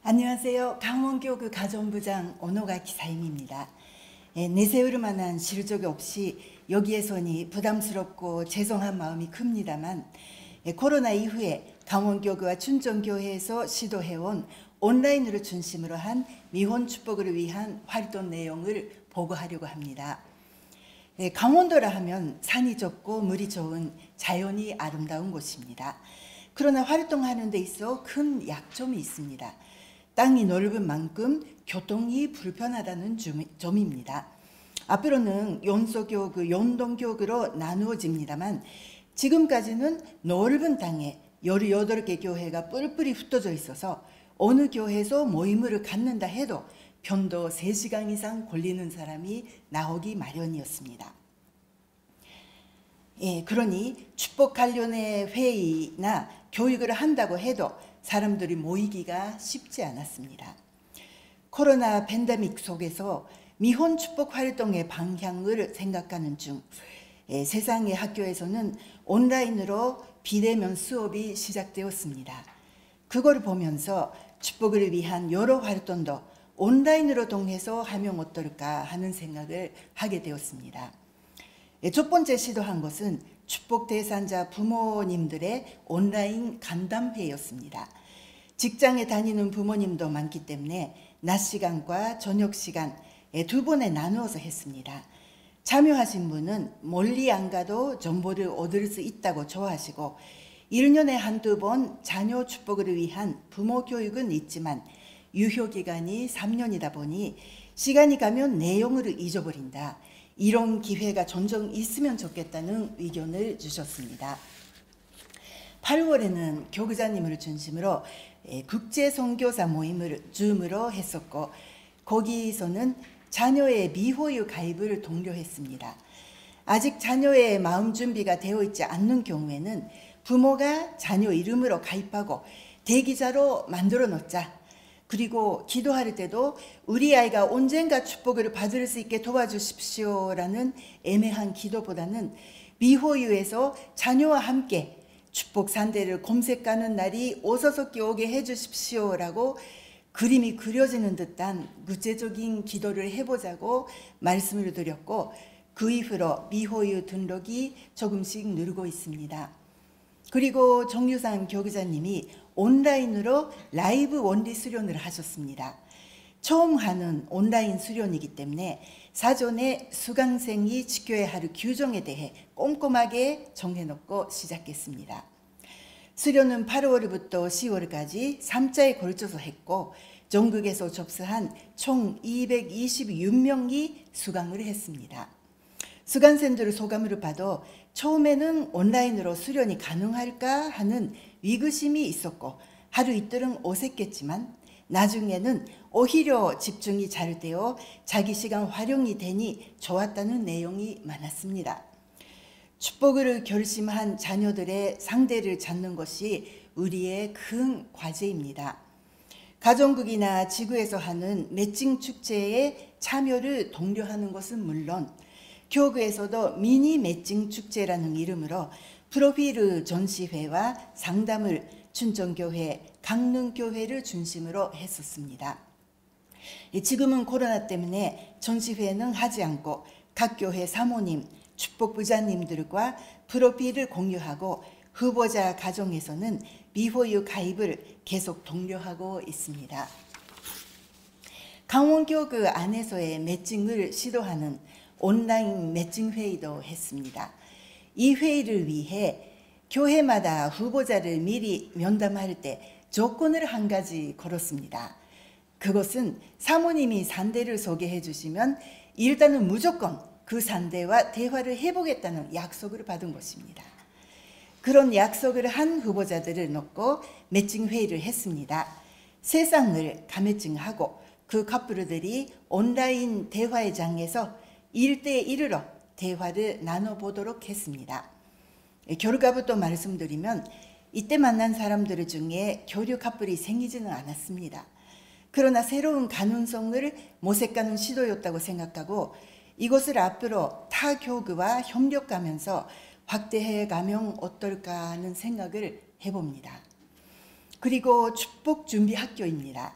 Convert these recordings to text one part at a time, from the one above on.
안녕하세요. 강원교구 가정부장 오노가 기사임입니다. 내세울 만한 실적이 없이 여기에서니 부담스럽고 죄송한 마음이 큽니다만, 코로나 이후에 강원교구와 춘정교회에서 시도해온 온라인으로 중심으로 한 미혼 축복을 위한 활동 내용을 보고하려고 합니다. 강원도라 하면 산이 좁고 물이 좋은 자연이 아름다운 곳입니다. 그러나 활동하는 데 있어 큰 약점이 있습니다. 땅이 넓은 만큼 교통이 불편하다는 점입니다. 앞으로는 연소교구, 연동교구로 나누어집니다만 지금까지는 넓은 땅에 18개 교회가 뿔뿔이 흩어져 있어서 어느 교회에서 모임을 갖는다 해도 편도 3시간 이상 걸리는 사람이 나오기 마련이었습니다. 그러니 축복 관련의 회의나 교육을 한다고 해도 사람들이 모이기가 쉽지 않았습니다. 코로나 팬데믹 속에서 미혼 축복 활동의 방향을 생각하는 중 세상의 학교에서는 온라인으로 비대면 수업이 시작되었습니다. 그걸 보면서 축복을 위한 여러 활동도 온라인으로 통해서 하면 어떨까 하는 생각을 하게 되었습니다. 첫 번째 시도한 것은 축복 대상자 부모님들의 온라인 간담회였습니다. 직장에 다니는 부모님도 많기 때문에 낮 시간과 저녁 시간 두 번에 나누어서 했습니다. 참여하신 분은 멀리 안 가도 정보를 얻을 수 있다고 좋아하시고 1년에 한두 번 자녀 축복을 위한 부모 교육은 있지만 유효기간이 3년이다 보니 시간이 가면 내용을 잊어버린다. 이런 기회가 종종 있으면 좋겠다는 의견을 주셨습니다. 8월에는 교구자님을 중심으로 국제선교사 모임을 줌으로 했었고 거기서는 자녀의 미호유 가입을 독려했습니다. 아직 자녀의 마음 준비가 되어 있지 않는 경우에는 부모가 자녀 이름으로 가입하고 대기자로 만들어 놓자. 그리고 기도할 때도 우리 아이가 언젠가 축복을 받을 수 있게 도와주십시오라는 애매한 기도보다는 미호유에서 자녀와 함께 축복 산대를 검색하는 날이 오서서기 오게 해주십시오라고 그림이 그려지는 듯한 구체적인 기도를 해보자고 말씀을 드렸고 그 이후로 미호유 등록이 조금씩 늘고 있습니다. 그리고 정유상 교구자님이 온라인으로 라이브 원리 수련을 하셨습니다. 처음 하는 온라인 수련이기 때문에 사전에 수강생이 지켜야 할 규정에 대해 꼼꼼하게 정해놓고 시작했습니다. 수련은 8월부터 10월까지 3차에 걸쳐서 했고 전국에서 접수한 총 226명이 수강을 했습니다. 수강생들 소감을 봐도 처음에는 온라인으로 수련이 가능할까 하는 위기심이 있었고 하루 이틀은 어색했지만 나중에는 오히려 집중이 잘 되어 자기 시간 활용이 되니 좋았다는 내용이 많았습니다. 축복을 결심한 자녀들의 상대를 찾는 것이 우리의 큰 과제입니다. 가정국이나 지구에서 하는 매칭 축제에 참여를 독려하는 것은 물론 교구에서도 미니 매칭 축제라는 이름으로 프로필 전시회와 상담을 춘정교회, 강릉교회를 중심으로 했었습니다. 지금은 코로나 때문에 전시회는 하지 않고 각 교회 사모님, 축복부자님들과 프로필을 공유하고 후보자 가정에서는 미호유 가입을 계속 독려하고 있습니다. 강원교구 안에서의 매칭을 시도하는 온라인 매칭 회의도 했습니다. 이 회의를 위해 교회마다 후보자를 미리 면담할 때 조건을 한 가지 걸었습니다. 그것은 사모님이 산대를 소개해 주시면 일단은 무조건 그 산대와 대화를 해보겠다는 약속을 받은 것입니다. 그런 약속을 한 후보자들을 놓고 매칭 회의를 했습니다. 세상을 가매칭하고 그 커플들이 온라인 대화의 장에서 1대1로 대화를 나눠보도록 했습니다. 결과부터 말씀드리면 이때 만난 사람들 중에 교류 커플이 생기지는 않았습니다. 그러나 새로운 가능성을 모색하는 시도였다고 생각하고 이것을 앞으로 타 교구와 협력하면서 확대해 가면 어떨까 하는 생각을 해봅니다. 그리고 축복 준비 학교입니다.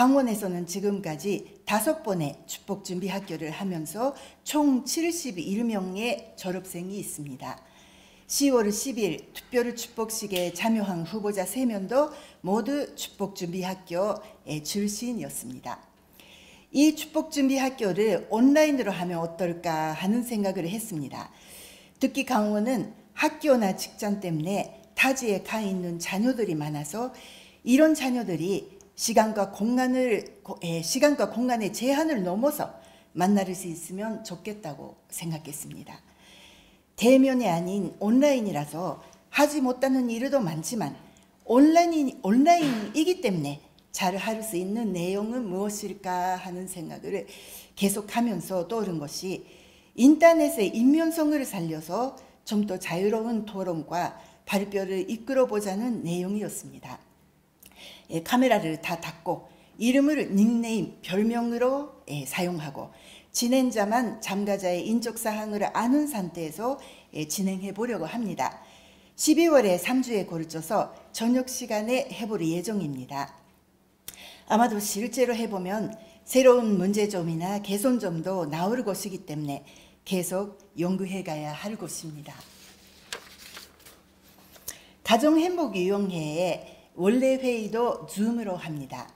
강원에서는 지금까지 5번의 축복준비학교를 하면서 총 71명의 졸업생이 있습니다. 10월 10일 특별 축복식에 참여한 후보자 3명도 모두 축복준비학교의 출신이었습니다. 이 축복준비학교를 온라인으로 하면 어떨까 하는 생각을 했습니다. 특히 강원은 학교나 직장 때문에 타지에 가 있는 자녀들이 많아서 이런 자녀들이 시간과 공간의 제한을 넘어서 만날 수 있으면 좋겠다고 생각했습니다. 대면이 아닌 온라인이라서 하지 못하는 일도 많지만 온라인이기 때문에 잘 할 수 있는 내용은 무엇일까 하는 생각을 계속하면서 떠오른 것이 인터넷의 익명성을 살려서 좀 더 자유로운 토론과 발표를 이끌어보자는 내용이었습니다. 카메라를 다 닫고 이름을 닉네임, 별명으로 사용하고 진행자만 참가자의 인적사항을 아는 상태에서 진행해 보려고 합니다. 12월에 3주에 걸쳐서 저녁 시간에 해볼 예정입니다. 아마도 실제로 해보면 새로운 문제점이나 개선점도 나올 것이기 때문에 계속 연구해 가야 할 것입니다. 가정행복위원회의 원래 회의도 줌으로 합니다.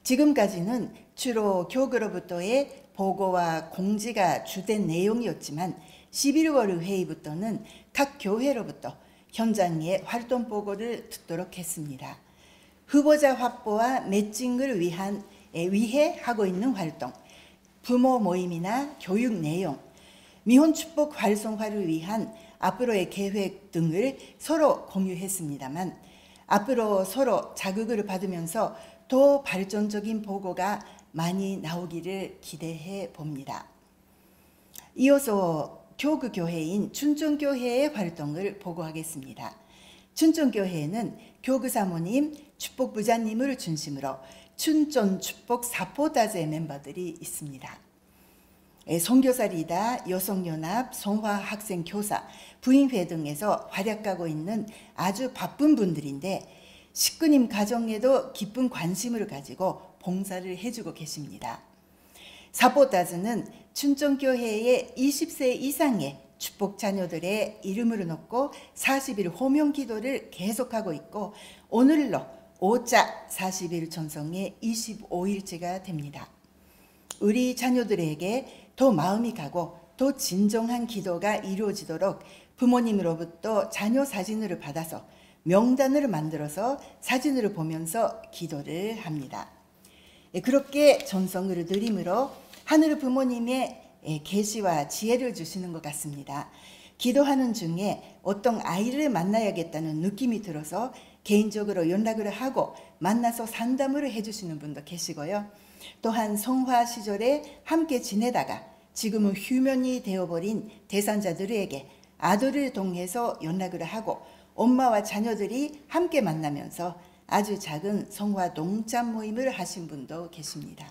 지금까지는 주로 교구로부터의 보고와 공지가 주된 내용이었지만 11월 회의부터는 각 교회로부터 현장의 활동 보고를 듣도록 했습니다. 후보자 확보와 매칭을 위해 하고 있는 활동, 부모 모임이나 교육 내용, 미혼 축복 활성화를 위한 앞으로의 계획 등을 서로 공유했습니다만 앞으로 서로 자극을 받으면서 더 발전적인 보고가 많이 나오기를 기대해 봅니다. 이어서 교구교회인 춘천교회의 활동을 보고하겠습니다. 춘천교회에는 교구사모님, 축복부자님을 중심으로 춘천 축복 사포다제 멤버들이 있습니다. 선교사리다, 여성연합, 성화학생교사, 부인회 등에서 활약하고 있는 아주 바쁜 분들인데 식구님 가정에도 깊은 관심을 가지고 봉사를 해주고 계십니다. 사포다즈는 춘천교회의 20세 이상의 축복 자녀들의 이름을 넣고 40일 호명 기도를 계속하고 있고 오늘로 5자 40일 전성의 25일째가 됩니다. 우리 자녀들에게 더 마음이 가고 더 진정한 기도가 이루어지도록 부모님으로부터 자녀 사진을 받아서 명단을 만들어서 사진을 보면서 기도를 합니다. 그렇게 전성을 드림으로 하늘 부모님의 계시와 지혜를 주시는 것 같습니다. 기도하는 중에 어떤 아이를 만나야겠다는 느낌이 들어서 개인적으로 연락을 하고 만나서 상담을 해주시는 분도 계시고요. 또한 성화 시절에 함께 지내다가 지금은 휴면이 되어버린 대상자들에게 아들을 통해서 연락을 하고 엄마와 자녀들이 함께 만나면서 아주 작은 성화 농장 모임을 하신 분도 계십니다.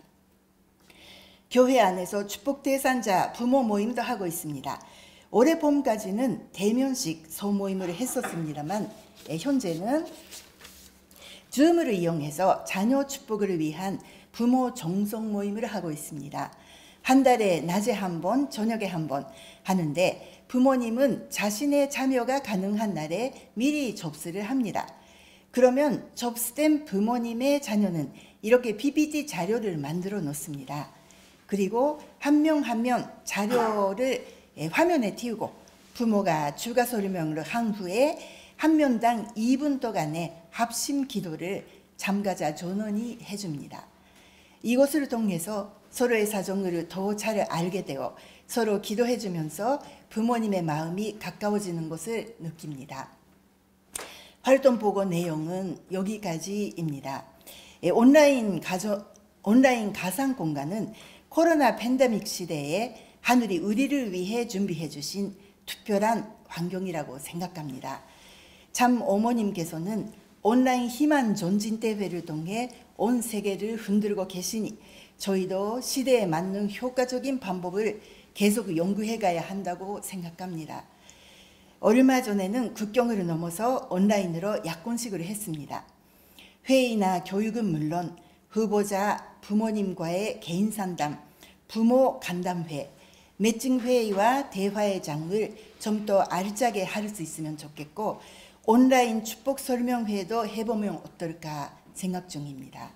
교회 안에서 축복 대상자 부모 모임도 하고 있습니다. 올해 봄까지는 대면식 소모임을 했었습니다만 현재는 줌을 이용해서 자녀 축복을 위한 부모 정성 모임을 하고 있습니다. 한 달에 낮에 한 번, 저녁에 한 번 하는데 부모님은 자신의 참여가 가능한 날에 미리 접수를 합니다. 그러면 접수된 부모님의 자녀는 이렇게 PPT 자료를 만들어 놓습니다. 그리고 한 명 한 명 자료를 화면에 띄우고 부모가 추가 설명을 한 후에 한 명당 2분 동안의 합심 기도를 참가자 전원이 해줍니다. 이것을 통해서 서로의 사정을 더 잘 알게 되어 서로 기도해주면서 부모님의 마음이 가까워지는 것을 느낍니다. 활동 보고 내용은 여기까지입니다. 온라인 가상 공간은 코로나 팬데믹 시대에 하늘이 우리를 위해 준비해 주신 특별한 환경이라고 생각합니다. 참 어머님께서는 온라인 희망 전진 대회를 통해 온 세계를 흔들고 계시니 저희도 시대에 맞는 효과적인 방법을 계속 연구해 가야 한다고 생각합니다. 얼마 전에는 국경을 넘어서 온라인으로 약혼식을 했습니다. 회의나 교육은 물론 후보자, 부모님과의 개인 상담, 부모 간담회, 매칭 회의와 대화의 장을 좀 더 알짜게 할 수 있으면 좋겠고, 온라인 축복 설명회도 해보면 어떨까 생각 중입니다.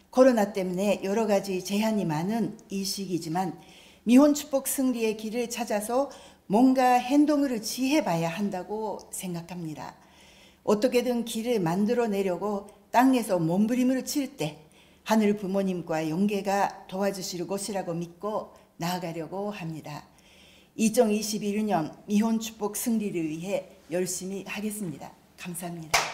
코로나 때문에 여러 가지 제한이 많은 이 시기지만 미혼 축복 승리의 길을 찾아서 뭔가 행동을 취해봐야 한다고 생각합니다. 어떻게든 길을 만들어내려고 땅에서 몸부림을 칠 때 하늘 부모님과 연계가 도와주실 것이라고 믿고 나아가려고 합니다. 2021년 미혼 축복 승리를 위해 열심히 하겠습니다. 감사합니다.